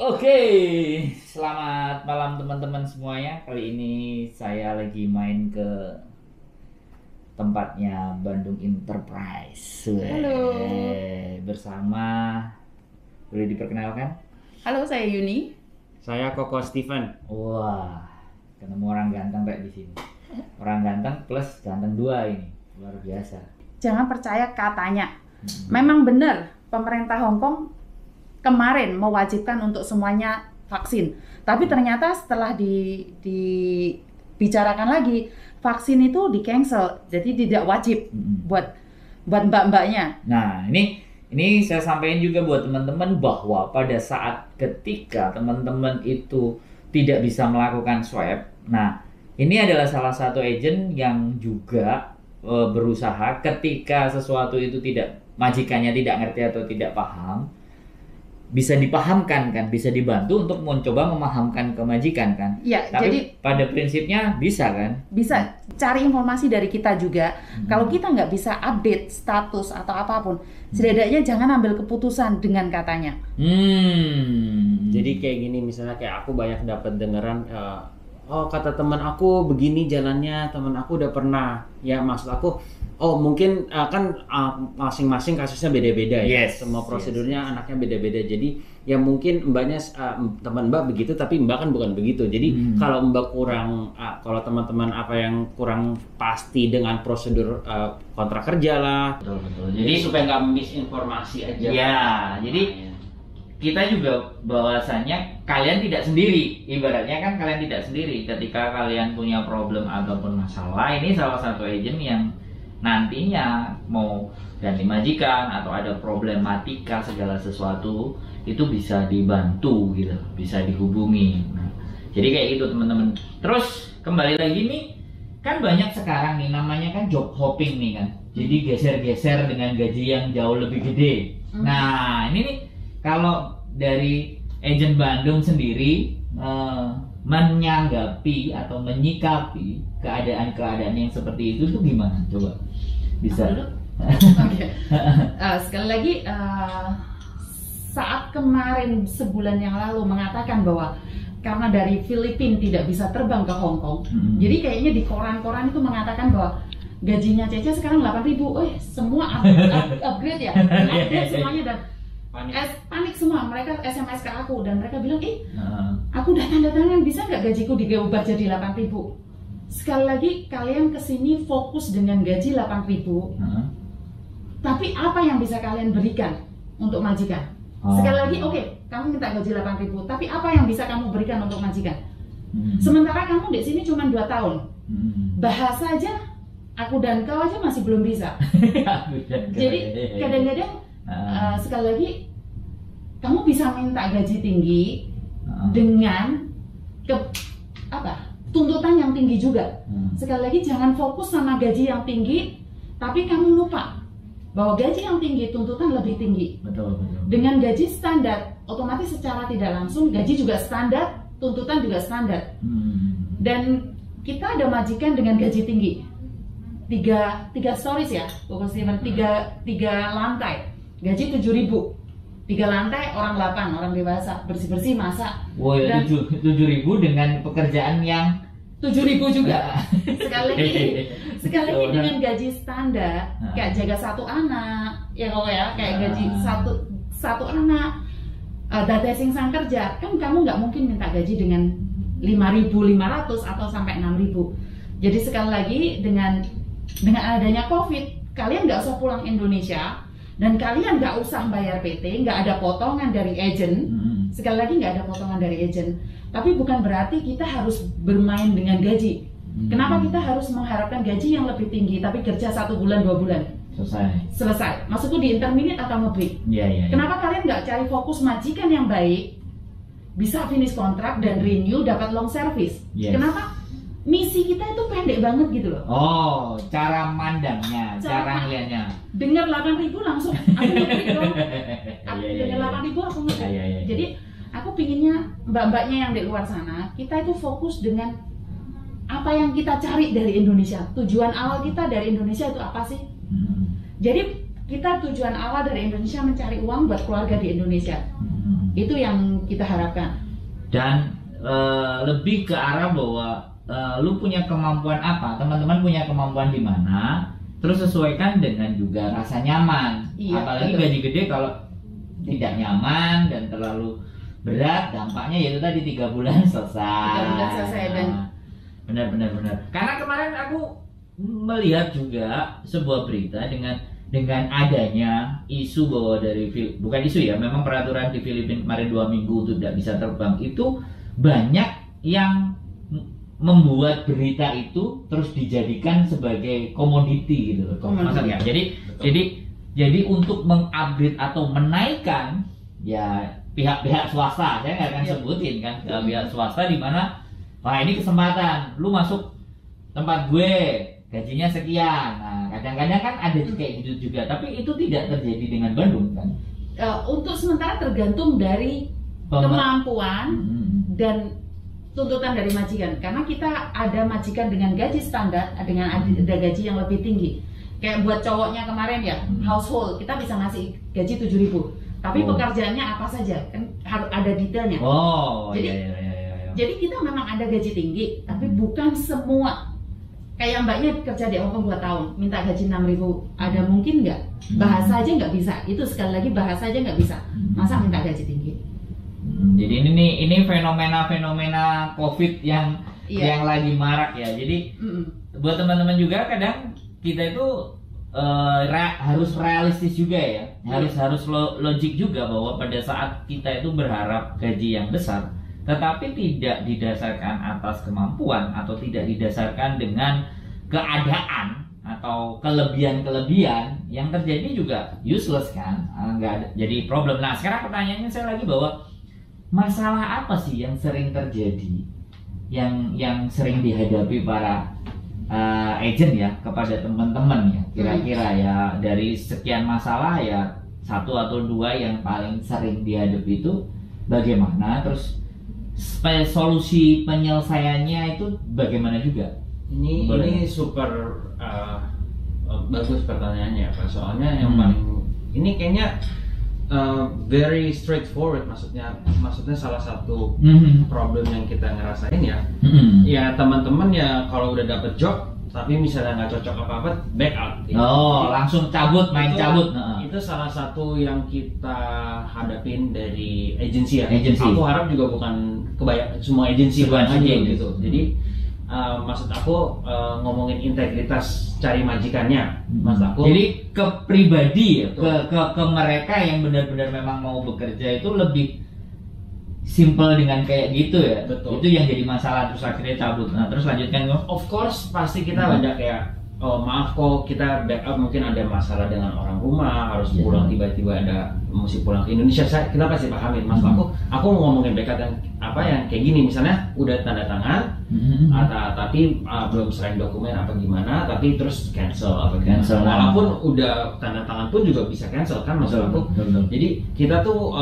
Oke, selamat malam teman-teman semuanya. Kali ini saya lagi main ke tempatnya Bandung Enterprise. Halo. Bersama, boleh diperkenalkan? Halo, saya Yuni. Saya Koko Steven. Wah, ketemu orang ganteng kayak di sini. Orang ganteng plus ganteng dua ini, luar biasa. Jangan percaya katanya. Memang benar, pemerintah Hong Kong kemarin mewajibkan untuk semuanya vaksin. Tapi ternyata setelah dibicarakan lagi, vaksin itu di-cancel. Jadi tidak wajib buat mbak-mbaknya. Nah, ini saya sampaikan juga buat teman-teman bahwa pada saat ketika teman-teman itu tidak bisa melakukan swab, nah ini adalah salah satu agent yang juga berusaha ketika sesuatu itu majikannya tidak ngerti atau tidak paham, bisa dipahamkan kan, bisa dibantu untuk mencoba memahamkan ke majikan kan. Ya, Tapi jadi pada prinsipnya bisa kan? bisa cari informasi dari kita juga. Kalau kita nggak bisa update status atau apapun, setidaknya jangan ambil keputusan dengan katanya. Jadi kayak gini, misalnya kayak aku banyak dapat dengeran, oh kata teman aku begini jalannya, teman aku udah pernah. Ya maksud aku, oh mungkin kan masing-masing kasusnya beda-beda ya. Yes, Semua prosedurnya anaknya beda-beda. Jadi ya mungkin mbaknya teman mbak begitu, tapi mbak kan bukan begitu. Jadi kalau mbak kurang, kalau teman-teman apa yang kurang pasti dengan prosedur kontrak kerja lah. Betul. Jadi supaya nggak misinformasi aja. Ya, jadi kita juga bahwasannya kalian tidak sendiri, ibaratnya kan kalian tidak sendiri ketika kalian punya problem ataupun masalah. Ini salah satu agent yang nantinya mau ganti majikan atau ada problematika segala sesuatu itu bisa dibantu gitu, bisa dihubungi. Nah, jadi kayak gitu teman-teman. Terus kembali lagi nih, kan banyak sekarang nih namanya kan job hopping nih kan. Jadi geser-geser dengan gaji yang jauh lebih gede. Nah, ini nih kalau dari agent Bandung sendiri menanggapi atau menyikapi keadaan-keadaan yang seperti itu tuh gimana? Coba bisa. Oke. Sekali lagi, saat kemarin sebulan yang lalu mengatakan bahwa karena dari Filipina tidak bisa terbang ke Hong Kong, jadi kayaknya di koran-koran itu mengatakan bahwa gajinya Cece sekarang 8.000. Semua upgrade ya, upgrade semuanya dan panik semua. Mereka SMS ke aku dan mereka bilang, aku udah tanda tangan, bisa nggak gajiku diubah jadi 8.000? Sekali lagi, kalian kesini fokus dengan gaji 8.000, tapi apa yang bisa kalian berikan untuk majikan? Sekali lagi, oke, kamu minta gaji 8.000, tapi apa yang bisa kamu berikan untuk majikan? Sementara kamu di sini cuma 2 tahun, bahasa aja aku dan kau aja masih belum bisa. Jadi kadang-kadang sekali lagi, kamu bisa minta gaji tinggi dengan tuntutan yang tinggi juga. Sekali lagi, jangan fokus sama gaji yang tinggi, tapi kamu lupa bahwa gaji yang tinggi tuntutan lebih tinggi. Betul. Dengan gaji standar, otomatis secara tidak langsung gaji juga standar, tuntutan juga standar. Dan kita ada majikan dengan gaji tinggi. Tiga stories ya, Bapak Steven, tiga lantai, gaji 7.000. 3 lantai, orang 8, orang dewasa, bersih-bersih, masak. Woi, 7.000 dengan pekerjaan yang 7.000 juga. Sekali lagi dengan gaji standar, kayak jaga 1 anak, ya kok ya, kayak gaji satu anak, datesing sang kerja, kan kamu nggak mungkin minta gaji dengan 5.500 atau sampai 6.000. Jadi sekali lagi dengan adanya COVID, kalian nggak usah pulang Indonesia. Dan kalian nggak usah bayar PT, nggak ada potongan dari agent. Sekali lagi, nggak ada potongan dari agent. Tapi bukan berarti kita harus bermain dengan gaji. Kenapa kita harus mengharapkan gaji yang lebih tinggi tapi kerja 1 bulan 2 bulan? Selesai. Maksudku di intermediate atau ngebreak. Kenapa kalian nggak cari fokus majikan yang baik, bisa finish kontrak dan renew, dapat long service? Kenapa? Misi kita itu pendek banget gitu loh. Oh, cara mandangnya, cara ngeliatnya. Dengar 8.000 langsung aku ngebreak dong. Dengar 8.000 aku ngebreak. Jadi aku pinginnya mbak-mbaknya yang di luar sana, kita itu fokus dengan apa yang kita cari dari Indonesia. Tujuan awal kita dari Indonesia itu apa sih? Jadi kita tujuan awal dari Indonesia mencari uang buat keluarga di Indonesia. Itu yang kita harapkan. Dan lebih ke arah bahwa lu punya kemampuan apa, teman-teman punya kemampuan di mana, terus sesuaikan dengan juga rasa nyaman. Iya, Apalagi betul. gaji gede kalau tidak nyaman dan terlalu berat, dampaknya yaitu tadi 3 bulan selesai. 3 bulan selesai dan benar. Karena kemarin aku melihat juga sebuah berita dengan adanya isu bahwa bukan isu ya, memang peraturan di Filipina kemarin 2 minggu itu tidak bisa terbang, itu banyak yang membuat berita itu terus dijadikan sebagai komoditi gitu loh. Maksudnya jadi untuk mengupgrade atau menaikkan ya pihak-pihak swasta, saya nggak akan sebutin kan, pihak swasta di mana wah ini kesempatan lu masuk tempat gue gajinya sekian. Nah kadang-kadang kan ada kayak gitu juga, tapi itu tidak terjadi dengan Bandung kan. Untuk sementara tergantung dari kemampuan dan tuntutan dari majikan, karena kita ada majikan dengan gaji standar, dengan ada gaji yang lebih tinggi. Kayak buat cowoknya kemarin ya, household kita bisa ngasih gaji 7.000, tapi pekerjaannya apa saja kan harus ada detailnya. Jadi jadi kita memang ada gaji tinggi, tapi bukan semua. Kayak mbaknya kerja di Hongkong 2 tahun, minta gaji 6.000, ada mungkin nggak? Bahasa aja nggak bisa, itu sekali lagi bahasa aja nggak bisa, masa minta gaji tinggi? Jadi ini fenomena COVID yang lagi marak ya. Jadi buat teman-teman juga kadang kita itu harus realistis juga ya, harus logik juga bahwa pada saat kita itu berharap gaji yang besar, tetapi tidak didasarkan atas kemampuan atau tidak didasarkan dengan keadaan atau kelebihan yang terjadi juga useless kan, nggak ada, jadi problem. Nah sekarang pertanyaannya saya lagi bahwa masalah apa sih yang sering terjadi, yang sering dihadapi para agent ya kepada teman-teman ya, kira-kira ya dari sekian masalah ya 1 atau 2 yang paling sering dihadapi itu bagaimana, terus solusi penyelesaiannya itu bagaimana juga? Ini super bagus pertanyaannya Pak, soalnya yang paling ini kayaknya very straightforward, maksudnya salah satu problem yang kita ngerasain ya, ya teman-teman ya kalau udah dapet job tapi misalnya nggak cocok apa-apa, back out. Langsung cabut, cabut. Itu salah satu yang kita hadapin dari agensi ya. Agensi. Aku harap juga bukan semua agensi aja gitu. Jadi maksud aku ngomongin integritas cari majikannya, maksud aku. Jadi ke pribadi ya, ke mereka yang benar-benar memang mau bekerja itu lebih simple dengan kayak gitu ya. Betul. Itu yang jadi masalah terus akhirnya cabut. Nah terus lanjutkan kok. Of course pasti kita ada kayak maaf kok kita backup, mungkin ada masalah dengan orang rumah harus pulang, tiba-tiba ada mesti pulang ke Indonesia, kita pasti pahamin. Maksud aku mau ngomongin backup yang kayak gini, misalnya udah tanda tangan tapi belum serahin dokumen apa gimana, tapi terus cancel walaupun udah tanda tangan pun juga bisa cancel kan, maksud aku. Jadi kita tuh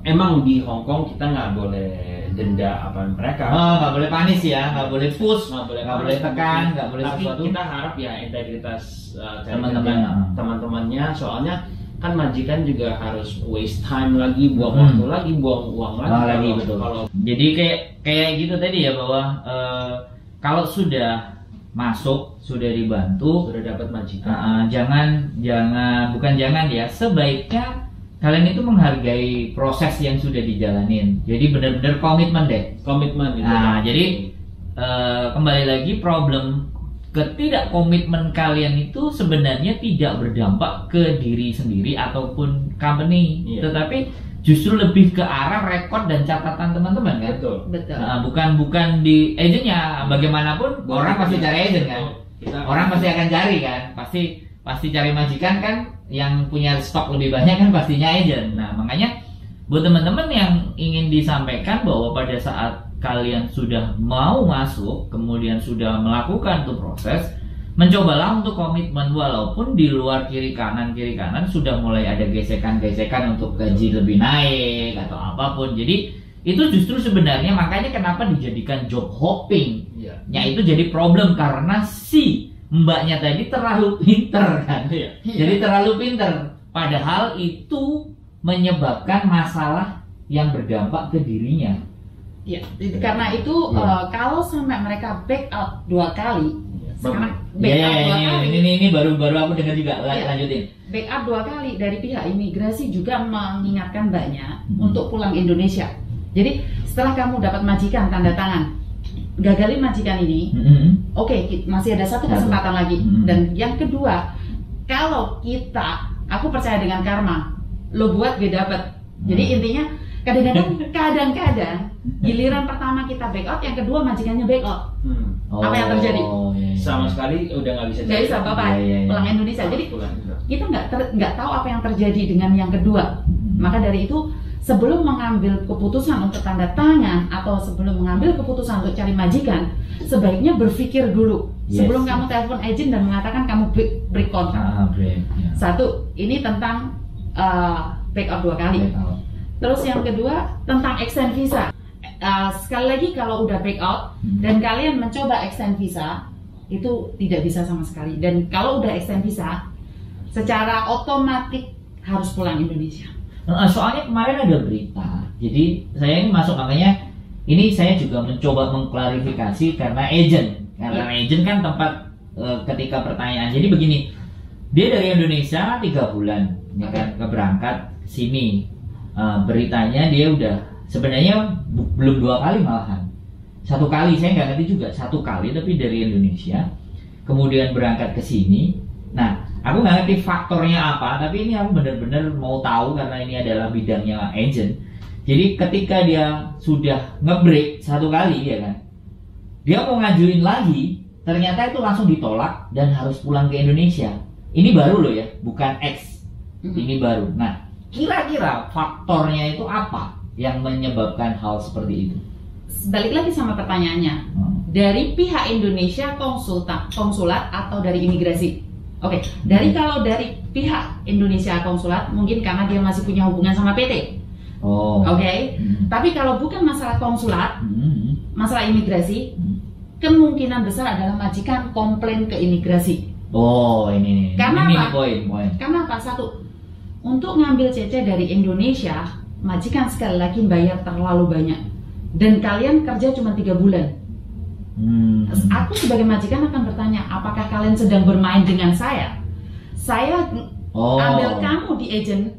emang di Hong Kong kita nggak boleh denda apa mereka, nggak boleh panis ya, nggak boleh push, nggak boleh tekan, nggak boleh tapi sesuatu. Kita harap ya integritas teman-temannya, soalnya kan majikan juga harus waste time lagi, buang waktu lagi, buang uang lagi. Betul. Jadi kayak gitu tadi ya, bahwa kalau sudah masuk, sudah dibantu, sudah dapat majikan, bukan jangan ya, sebaiknya kalian itu menghargai proses yang sudah dijalanin. Jadi benar-benar komitmen deh. Komitmen gitu. Nah, jadi kembali lagi, problem ketidakkomitmen kalian itu sebenarnya tidak berdampak ke diri sendiri ataupun company, tetapi justru lebih ke arah rekod dan catatan teman-teman kan. Betul. Bukan di agentnya. Bagaimanapun orang pasti cari agent kan. Orang pasti akan cari kan. Pasti cari majikan kan, yang punya stok lebih banyak kan pastinya agent. Nah makanya buat teman-teman yang ingin disampaikan bahwa pada saat kalian sudah mau masuk, kemudian sudah melakukan tuh proses, mencobalah untuk komitmen, walaupun di luar kiri kanan sudah mulai ada gesekan-gesekan untuk gaji lebih naik atau apapun. Jadi itu justru sebenarnya makanya kenapa dijadikan job hopping. Ya itu jadi problem karena si mbaknya tadi terlalu pinter kan. Jadi terlalu pinter, padahal itu menyebabkan masalah yang berdampak ke dirinya. Ya, karena itu kalau sampai mereka back out 2 kali, sekarang back out 2 kali. Ini baru aku dengar juga. Lanjutin. Back out 2 kali dari pihak imigrasi juga mengingatkan banyak untuk pulang Indonesia. Jadi setelah kamu dapat majikan tanda tangan, gagalin majikan ini, oke, masih ada 1 kesempatan lagi. Dan yang kedua, kalau aku percaya dengan karma, lo buat gue dapet. Jadi intinya kadang-kadang giliran pertama kita back out, yang kedua majikannya back out. Apa yang terjadi? Sama sekali udah nggak bisa. Nggak bisa bapak pulang Indonesia. Jadi kita nggak tahu apa yang terjadi dengan yang kedua. Maka dari itu sebelum mengambil keputusan untuk tanda tangan atau sebelum mengambil keputusan untuk cari majikan, sebaiknya berpikir dulu sebelum kamu telepon agent dan mengatakan kamu break kontrak. Satu, ini tentang back out 2 kali. Terus yang kedua tentang extend visa. Sekali lagi kalau udah back out dan kalian mencoba extend visa, itu tidak bisa sama sekali. Dan kalau udah extend visa, secara otomatis harus pulang Indonesia. Soalnya kemarin ada berita, jadi saya ini masuk, makanya ini saya juga mencoba mengklarifikasi karena agent kan tempat ketika pertanyaan. Jadi begini, dia dari Indonesia 3 bulan, ya kan, keberangkat sini. Beritanya dia udah sebenarnya belum 2 kali malahan, 1 kali, saya nggak ngerti juga, 1 kali tapi dari Indonesia kemudian berangkat ke sini. Nah, aku nggak ngerti faktornya apa, tapi ini aku benar-benar mau tahu karena ini adalah bidangnya agent. Jadi ketika dia sudah ngebreak 1 kali, ya kan, dia mau ngajuin lagi, ternyata itu langsung ditolak dan harus pulang ke Indonesia. Ini baru loh ya, bukan X, ini baru. Nah, kira-kira faktornya itu apa yang menyebabkan hal seperti itu? Balik lagi sama pertanyaannya, dari pihak Indonesia konsulat atau dari imigrasi? Oke, kalau dari pihak Indonesia konsulat, mungkin karena dia masih punya hubungan sama PT. Oke. Tapi kalau bukan masalah konsulat, masalah imigrasi, kemungkinan besar adalah majikan komplain ke imigrasi. Ini poin. Karena apa? 1, untuk ngambil CC dari Indonesia, majikan sekali lagi bayar terlalu banyak. Dan kalian kerja cuma 3 bulan. Aku sebagai majikan akan bertanya, apakah kalian sedang bermain dengan saya? Saya ambil kamu di agent,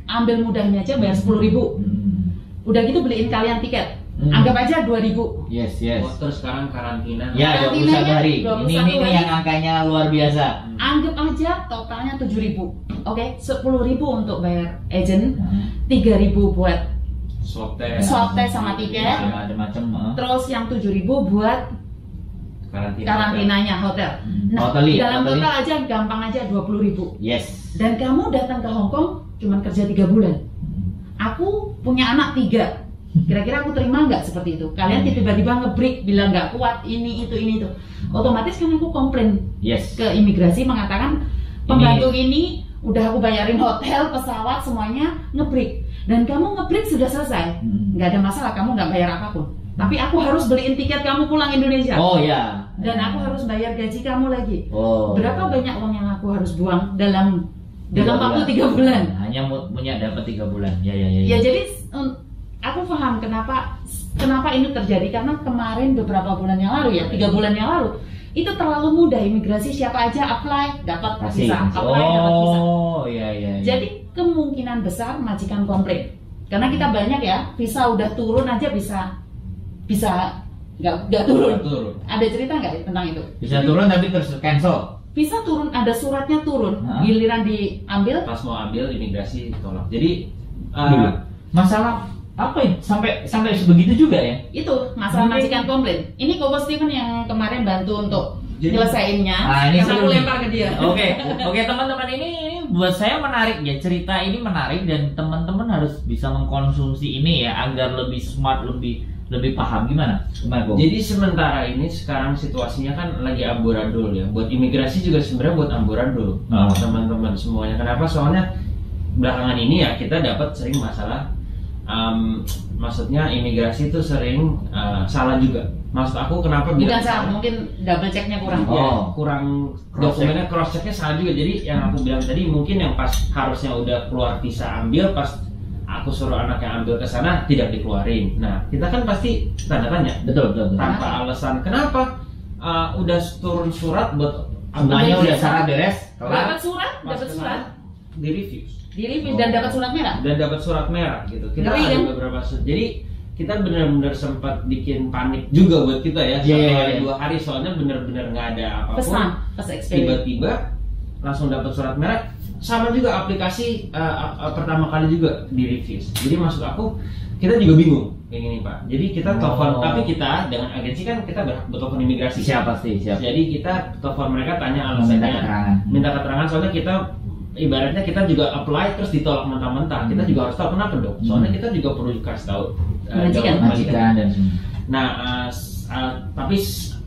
ambil mudahnya aja bayar 10.000. Udah gitu beliin kalian tiket, anggap aja 2.000. Yes. Terus sekarang karantina. Ya, 21 hari. Ini yang angkanya luar biasa. Anggap aja totalnya 7.000. Oke, 10.000 untuk bayar agent, 3.000 buat swab test sama tiket. Ada macam. Terus yang 7.000 buat karantinanya hotel. Nah, dalam total aja gampang aja 20.000. Yes. Dan kamu datang ke Hong Kong cuma kerja 3 bulan. Aku punya anak 3. Kira-kira aku terima nggak seperti itu? Kalian tiba-tiba nge-break, bilang nggak kuat, ini itu. Otomatis kan aku komplain ke imigrasi mengatakan pembantu ini udah aku bayarin hotel, pesawat, semuanya nge-break. Dan kamu nge-break sudah selesai, nggak ada masalah, kamu nggak bayar apapun. Tapi aku harus beliin tiket kamu pulang Indonesia. Dan aku harus bayar gaji kamu lagi. Berapa banyak uang yang aku harus buang dalam waktu 3 bulan? Hanya punya dapat 3 bulan. Ya jadi aku paham kenapa ini terjadi, karena kemarin beberapa bulan yang lalu ya, 3 bulan yang lalu itu terlalu mudah, imigrasi siapa aja apply dapat visa, dapat visa. Jadi kemungkinan besar majikan komplain, karena kita banyak ya, visa udah turun aja bisa nggak turun. Ada cerita nggak tentang itu? Bisa turun tapi terus cancel. Bisa turun, ada suratnya turun, giliran diambil, pas mau ambil imigrasi ditolak. Jadi masalah apa ya? Sampai sebegitu juga ya? Itu masalah majikan komplain. Ini Koko Steven yang kemarin bantu untuk nyelesainnya. Ini yang aku lempar ke dia. Oke, teman-teman, ini buat saya menarik ya, cerita ini menarik dan teman-teman harus bisa mengkonsumsi ini ya agar lebih smart, lebih paham. Gimana Koko? Jadi sementara ini sekarang situasinya kan lagi amburadul ya. Buat imigrasi juga sebenarnya buat amburadul teman-teman semuanya. Kenapa? Soalnya belakangan ini ya kita dapat sering masalah. Maksudnya imigrasi itu sering salah juga. Maksud aku kenapa bukan salah, mungkin double checknya kurang. Kurang dokumennya, cross checknya salah juga. Jadi yang aku bilang tadi mungkin yang pas harusnya udah keluar visa ambil, pas aku suruh anaknya ambil ke sana tidak dikeluarin. Nah, kita kan pasti tanda tanya. Betul. Tanpa alasan kenapa udah turun surat buat Semuanya udah syarat beres, Dapat Pas surat kesana, di review dan dapat surat merah. dan dapat surat merah gitu. Kita Ngeri, ada kan? beberapa jadi kita benar-benar sempat bikin panik juga buat kita ya. Iya, Sampai iya, ada iya. 2 hari soalnya benar-benar nggak ada apapun. Pesan, pas experience. Tiba-tiba langsung dapat surat merah. Sama juga aplikasi pertama kali juga di review. Jadi maksud aku kita juga bingung kayak gini Pak. Jadi kita telepon, tapi kita dengan agensi kan kita berhak bertelepon imigrasi. Siap. Jadi kita telepon mereka tanya Minta alasannya, keterangan. minta keterangan soalnya kita ibaratnya kita juga apply terus ditolak mentah-mentah. Kita juga harus tahu kenapa dong. Soalnya kita juga perlu kasih tahu Majikan dan Nah, tapi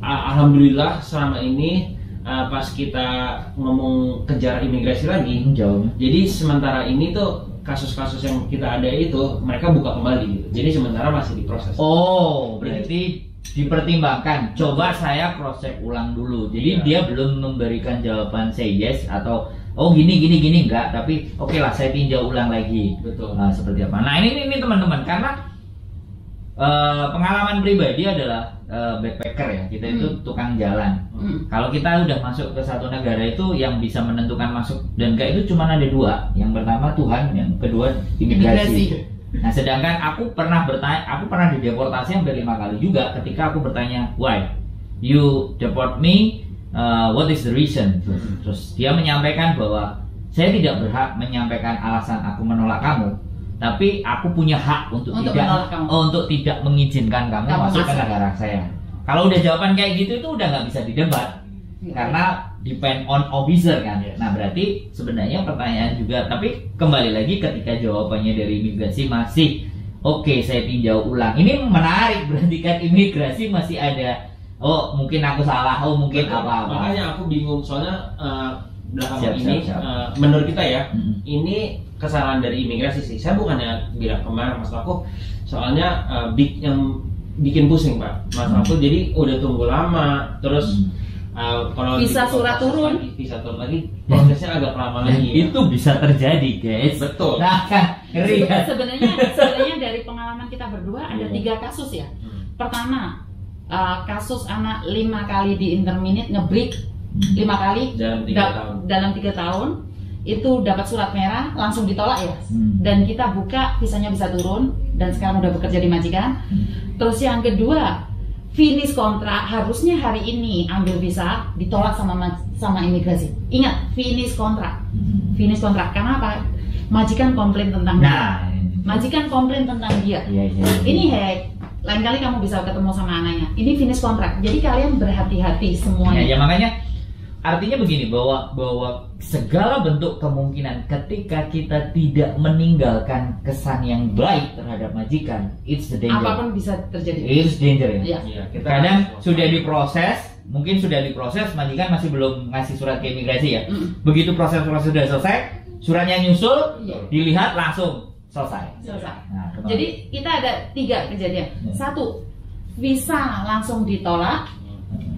alhamdulillah selama ini pas kita ngomong kejar imigrasi lagi, jauh. jadi sementara ini tuh kasus-kasus yang kita ada itu mereka buka kembali gitu. Jadi sementara masih diproses. Oh, berarti dipertimbangkan. Coba saya cross check ulang dulu. Jadi Iya. dia belum memberikan jawaban say yes atau oh gini enggak, tapi oke lah saya tinjau ulang lagi. Betul. Seperti apa. Nah, ini teman-teman karena pengalaman pribadi adalah backpacker ya. Kita itu tukang jalan. Kalau kita udah masuk ke satu negara itu yang bisa menentukan masuk dan enggak itu cuma ada 2. Yang pertama Tuhan, yang kedua imigrasi. Nah, sedangkan aku pernah dideportasi hampir 5 kali juga ketika aku bertanya, why you deport me? What is the reason? Terus dia menyampaikan bahwa saya tidak berhak menyampaikan alasan aku menolak kamu, tapi aku punya hak untuk tidak mengizinkan kamu masuk ke negara saya. Kalau udah jawaban kayak gitu itu udah nggak bisa didebat karena depend on officer kan. Nah, berarti sebenarnya pertanyaan juga, tapi kembali lagi ketika jawabannya dari imigrasi masih oke, saya tinjau ulang. Ini menarik, berarti kan imigrasi masih ada oh mungkin aku salah, oh mungkin apa-apa. Makanya aku bingung soalnya belakangan Siap. menurut kita ya, ini kesalahan dari imigrasi sih. Saya bukannya bilang kemarin maksud aku, soalnya yang bikin pusing Pak. Maksud aku jadi udah tunggu lama, terus kalau Visa surat turun lagi, prosesnya agak lama lagi. Itu bisa terjadi, guys. Betul. Nah, kan ngeri kan? Sebenarnya dari pengalaman kita berdua ada 3 kasus ya. Pertama, kasus anak 5 kali di intermediate ngebreak 5 kali dalam 3 tahun itu dapat surat merah langsung ditolak ya. Dan kita buka visanya bisa turun dan sekarang udah bekerja di majikan. Terus yang kedua, finish kontrak harusnya hari ini ambil visa ditolak sama imigrasi. Ingat, finish kontrak. Finish kontrak karena apa? Majikan komplain tentang dia. Majikan komplain tentang dia. Ini hack. Lain kali kamu bisa ketemu sama anaknya. Ini finish kontrak. Jadi kalian berhati-hati semuanya. Ya makanya artinya begini bahwa segala bentuk kemungkinan ketika kita tidak meninggalkan kesan yang baik terhadap majikan, it's the danger. Apapun bisa terjadi. It's danger ya. Ya. Kadang sudah diproses, mungkin sudah diproses, majikan masih belum ngasih surat ke imigrasi ya. Begitu proses sudah selesai, suratnya nyusul, dilihat langsung selesai. Nah, jadi kita ada 3 kejadian. 1, visa langsung ditolak.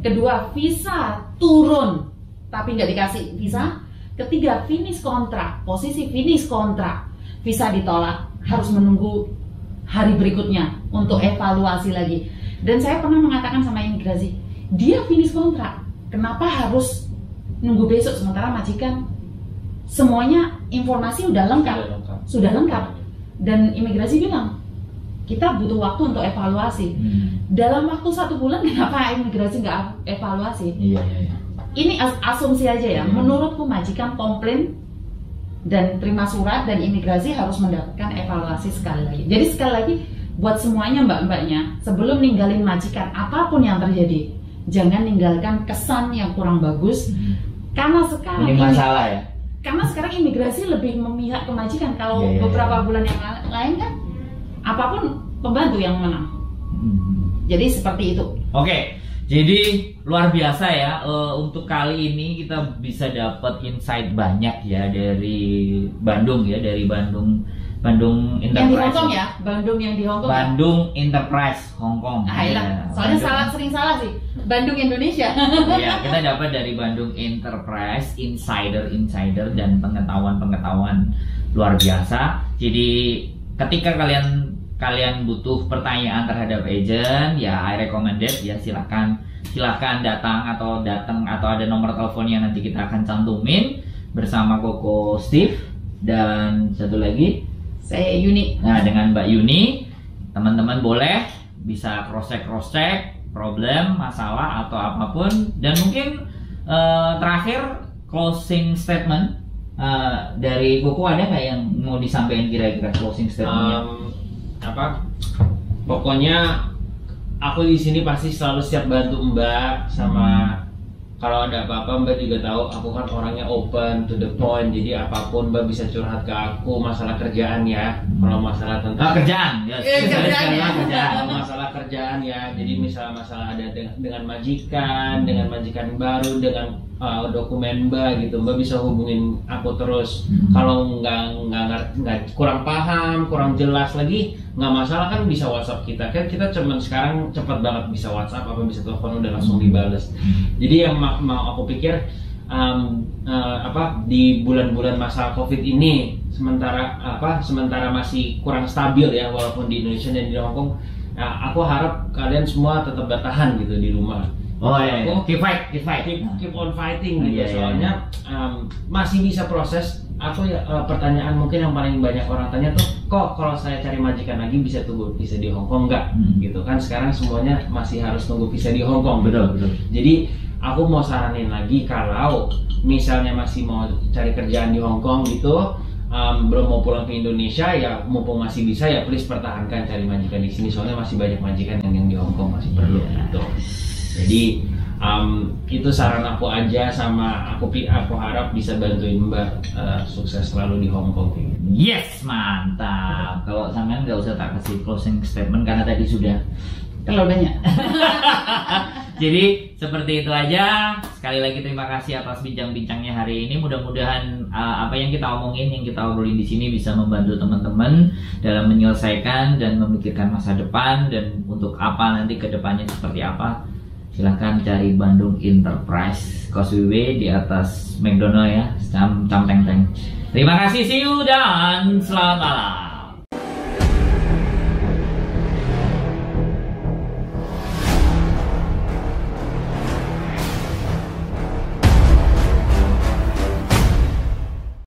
Kedua, visa turun tapi nggak dikasih visa. Ketiga, finish kontrak. Posisi finish kontrak, visa ditolak, harus menunggu hari berikutnya untuk evaluasi lagi. Dan saya pernah mengatakan sama imigrasi, dia finish kontrak, kenapa harus nunggu besok sementara majikan semuanya informasi udah lengkap. Dan imigrasi bilang kita butuh waktu untuk evaluasi. Dalam waktu 1 bulan kenapa imigrasi nggak evaluasi? Iya. Ini asumsi aja ya. Menurutku majikan komplain dan terima surat dan imigrasi harus mendapatkan evaluasi sekali lagi. Jadi sekali lagi buat semuanya mbak-mbaknya, sebelum ninggalin majikan apapun yang terjadi, jangan ninggalkan kesan yang kurang bagus. Karena sekarang ini masalah ya. Karena sekarang imigrasi lebih memihak ke majikan. Kalau beberapa bulan yang lain kan apapun pembantu yang menang. Jadi seperti itu. Oke, jadi luar biasa ya. Untuk kali ini kita bisa dapat insight banyak ya dari Bandung ya, dari Bandung Enterprise. Yang di Hongkong ya, Bandung yang di Hongkong. Bandung Enterprise Hongkong. Ya. Soalnya sering salah sih. Bandung Indonesia. Iya, kita dapat dari Bandung Enterprise insider dan pengetahuan luar biasa. Jadi ketika kalian butuh pertanyaan terhadap agent, ya I recommended ya silakan datang atau ada nomor teleponnya nanti kita akan cantumin bersama Koko Steve dan satu lagi saya Yuni. Nah, dengan Mbak Yuni, teman-teman boleh bisa cross check problem, masalah atau apapun. Dan mungkin terakhir closing statement dari Koko, ada nggak yang mau disampaikan kira-kira closing statementnya? Pokoknya aku di sini pasti selalu siap bantu Mbak, sama kalau ada apa-apa Mbak juga tahu aku kan orangnya open to the point, jadi apapun Mbak bisa curhat ke aku, masalah kerjaan ya. Kalau masalah tentang kerjaan, masalah kerjaan ya. Jadi masalah ada dengan majikan baru, dengan dokumen Mbak gitu, Mbak bisa hubungin aku terus. Kalau nggak kurang paham, kurang jelas lagi, nggak masalah kan bisa WhatsApp kita. Kan kita cuman sekarang cepat banget bisa WhatsApp apa bisa telepon udah langsung dibales. Jadi yang mau aku pikir di bulan-bulan masa COVID ini sementara masih kurang stabil ya, walaupun di Indonesia dan di Hong Kong, aku harap kalian semua tetap bertahan gitu di rumah. Keep on fighting gitu. Soalnya masih bisa proses. Aku pertanyaan mungkin yang paling banyak orang tanya tuh, kok kalau saya cari majikan lagi bisa tunggu visa di Hong Kong nggak? Gitu kan sekarang semuanya masih harus tunggu visa di Hong Kong. Betul. Jadi aku mau saranin lagi, kalau misalnya masih mau cari kerjaan di Hong Kong gitu, belum mau pulang ke Indonesia, ya mumpung masih bisa ya please pertahankan cari majikan di sini, soalnya masih banyak majikan yang di Hong Kong masih perlu gitu. Jadi itu saran aku aja, sama aku harap bisa bantuin Mbak sukses selalu di Hong Kong. Yes, mantap. Kalau sampean nggak usah tak kasih closing statement karena tadi sudah Kalau banyak. Jadi seperti itu aja. Sekali lagi terima kasih atas bincang-bincangnya hari ini. Mudah-mudahan apa yang kita omongin, yang kita obrolin di sini bisa membantu teman-teman dalam menyelesaikan dan memikirkan masa depan dan untuk apa nanti ke depannya seperti apa. Silahkan cari Bandung Enterprise Causeway di atas McDonald ya, Cam Teng Teng. Terima kasih, see you dan selamat malam.